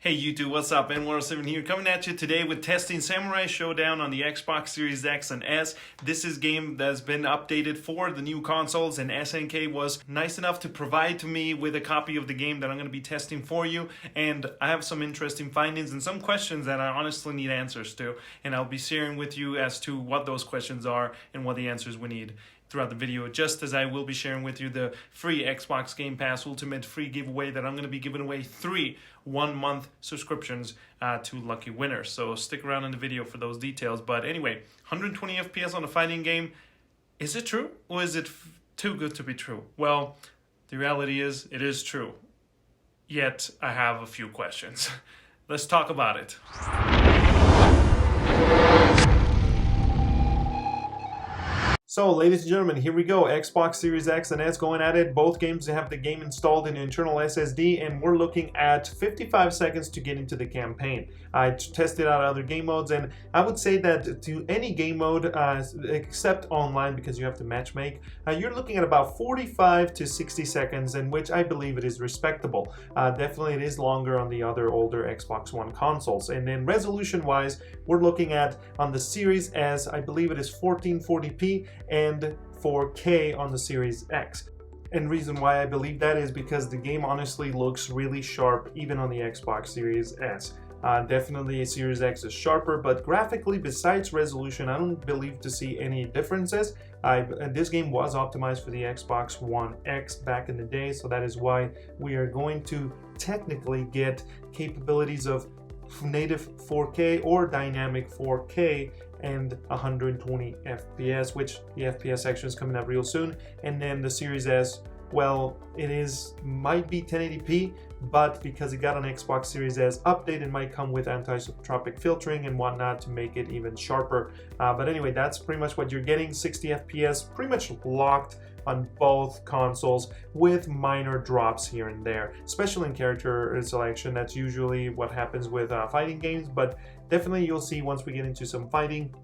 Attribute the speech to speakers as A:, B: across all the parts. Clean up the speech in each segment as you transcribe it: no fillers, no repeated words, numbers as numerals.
A: Hey YouTube, what's up? N107 here, coming at you today with testing Samurai Shodown on the Xbox Series X and S. This is a game that's been updated for the new consoles, and SNK was nice enough to provide to me with a copy of the game that I'm going to be testing for you. And I have some interesting findings and some questions that I honestly need answers to. And I'll be sharing with you as to what those questions are and what the answers we need throughout the video, just as I will be sharing with you the free Xbox Game Pass Ultimate free giveaway that I'm going to be giving away 3 one-month subscriptions to lucky winners. So stick around in the video for those details. But anyway, 120 FPS on a fighting game, is it true or is it too good to be true? Well, the reality is it is true. Yet I have a few questions. Let's talk about it. So, ladies and gentlemen, here we go. Xbox Series X and S going at it. Both games have the game installed in an internal SSD, and we're looking at 55 seconds to get into the campaign. I tested out other game modes, and I would say that to any game mode, except online because you have to matchmake, you're looking at about 45 to 60 seconds, in which I believe it is respectable. Definitely it is longer on the other older Xbox One consoles. And then resolution-wise, we're looking at, on the Series S, I believe it is 1440p, and 4K on the Series X. And reason why I believe that is because the game honestly looks really sharp even on the Xbox Series S. Definitely Series X is sharper, but graphically, besides resolution, I don't believe to see any differences. This game was optimized for the Xbox One X back in the day, so that is why we are going to technically get capabilities of native 4K or dynamic 4K and 120 FPS, which the FPS section is coming up real soon. And then the Series S, well, might be 1080p, but because it got an Xbox Series S update, it might come with anisotropic filtering and whatnot to make it even sharper. But anyway, that's pretty much what you're getting. 60 FPS, pretty much locked on both consoles, with minor drops here and there, especially in character selection. That's usually what happens with fighting games, but definitely you'll see once we get into some fighting,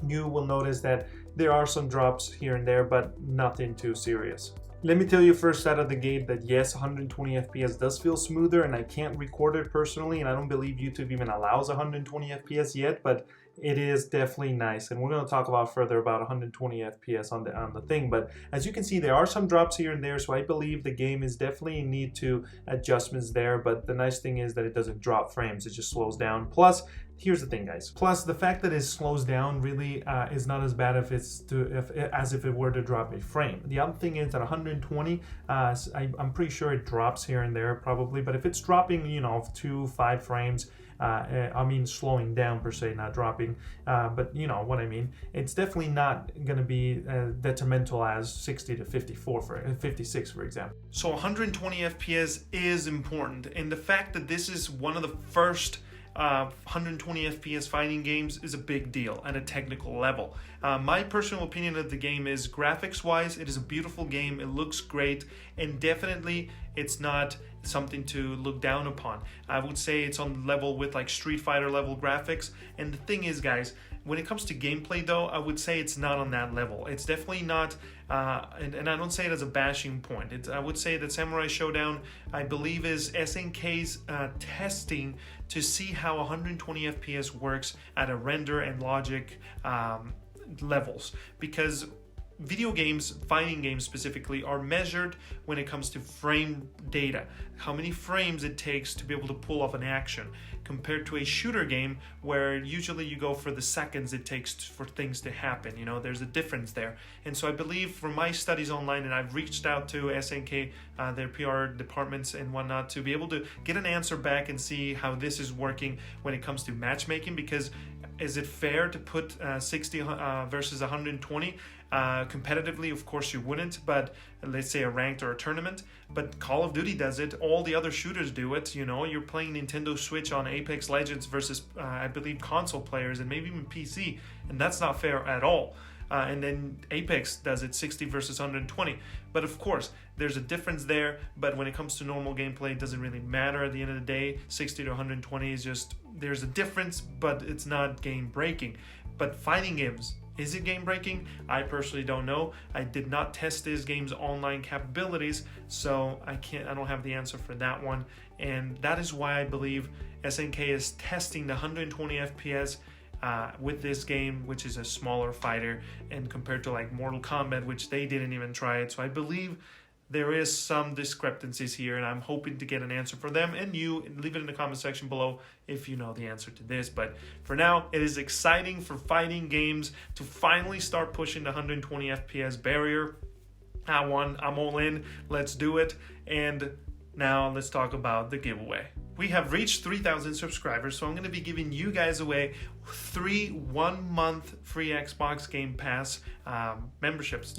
A: you will notice that there are some drops here and there, but nothing too serious. Let me tell you first out of the gate that yes, 120 FPS does feel smoother, and I can't record it personally, and I don't believe YouTube even allows 120 FPS yet, but it is definitely nice. And we're going to talk about further about 120 FPS on the thing. But as you can see, there are some drops here and there, so I believe the game is definitely in need to adjustments there. But the nice thing is that it doesn't drop frames, it just slows down. Plus, here's the thing, guys. Plus, the fact that it slows down really is not as bad as if it were to drop a frame. The other thing is that 120, I'm pretty sure it drops here and there probably, but if it's dropping, 2-5 frames, I mean slowing down per se, not dropping, but you know what I mean. It's definitely not going to be detrimental as 60 to 56 for example. So 120 FPS is important, and the fact that this is one of the first 120 FPS fighting games is a big deal at a technical level. My personal opinion of the game is, graphics wise, it is a beautiful game, it looks great, and definitely it's not something to look down upon. I would say it's on level with like Street Fighter level graphics. And the thing is, guys, when it comes to gameplay though, I would say it's not on that level. It's definitely not, and I don't say it as a bashing point. I would say that Samurai Shodown, I believe, is SNK's testing to see how 120 FPS works at a render and logic levels, because video games, fighting games specifically, are measured when it comes to frame data, how many frames it takes to be able to pull off an action, compared to a shooter game where usually you go for the seconds it takes for things to happen. There's a difference there. And so I believe, from my studies online, and I've reached out to SNK, their PR departments and whatnot, to be able to get an answer back and see how this is working when it comes to matchmaking, because is it fair to put 60 versus 120? Competitively, of course you wouldn't, but let's say a ranked or a tournament. But Call of Duty does it, all the other shooters do it. You're playing Nintendo Switch on Apex Legends versus I believe console players and maybe even PC, and that's not fair at all. And then Apex does it 60 versus 120. But of course, there's a difference there. But when it comes to normal gameplay, it doesn't really matter at the end of the day. 60 to 120 is just, there's a difference, but it's not game breaking. But fighting games, is it game breaking? I personally don't know. I did not test this game's online capabilities, so I don't have the answer for that one. And that is why I believe SNK is testing the 120 FPS with this game, which is a smaller fighter, and compared to like Mortal Kombat, which they didn't even try it. So I believe there is some discrepancies here, and I'm hoping to get an answer for them and you. Leave it in the comment section below if you know the answer to this. But for now, it is exciting for fighting games to finally start pushing the 120 FPS barrier. I'm all in. Let's do it. And now let's talk about the giveaway. We have reached 3,000 subscribers, so I'm going to be giving you guys away 3 1-month free Xbox Game Pass memberships.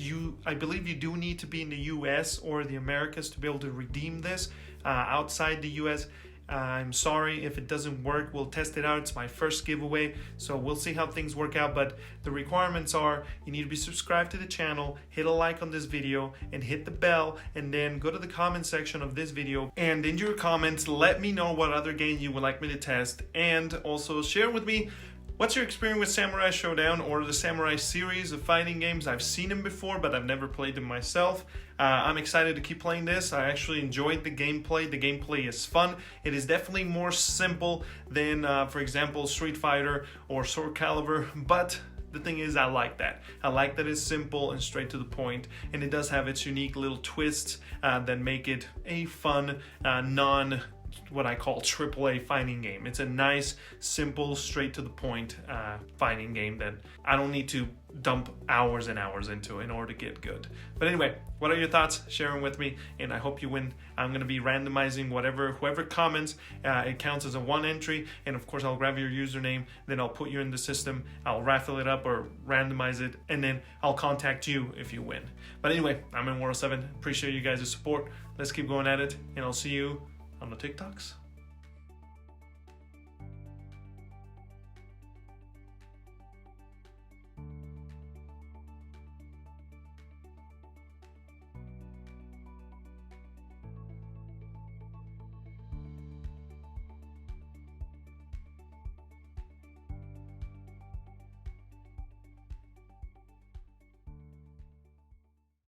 A: I believe you do need to be in the US or the Americas to be able to redeem this. Outside the US, I'm sorry if it doesn't work. We'll test it out. It's my first giveaway, so we'll see how things work out. But the requirements are you need to be subscribed to the channel, hit a like on this video, and hit the bell, and then go to the comment section of this video, and in your comments let me know what other game you would like me to test, and also share with me what's your experience with Samurai Shodown or the Samurai series of fighting games. I've seen them before, but I've never played them myself. I'm excited to keep playing this. I actually enjoyed the gameplay. The gameplay is fun. It is definitely more simple than, for example, Street Fighter or Soul Calibur, but the thing is, I like that. I like that it's simple and straight to the point, and it does have its unique little twists that make it a fun, what I call AAA fighting game. It's a nice, simple, straight to the point fighting game that I don't need to dump hours and hours into in order to get good. But anyway, what are your thoughts? Share them with me, and I hope you win. I'm going to be randomizing whoever comments. It counts as a 1 entry, and of course I'll grab your username, then I'll put you in the system, I'll raffle it up or randomize it, and then I'll contact you if you win. But anyway, I'm in World 7. Appreciate you guys' support. Let's keep going at it, and I'll see you on the TikToks.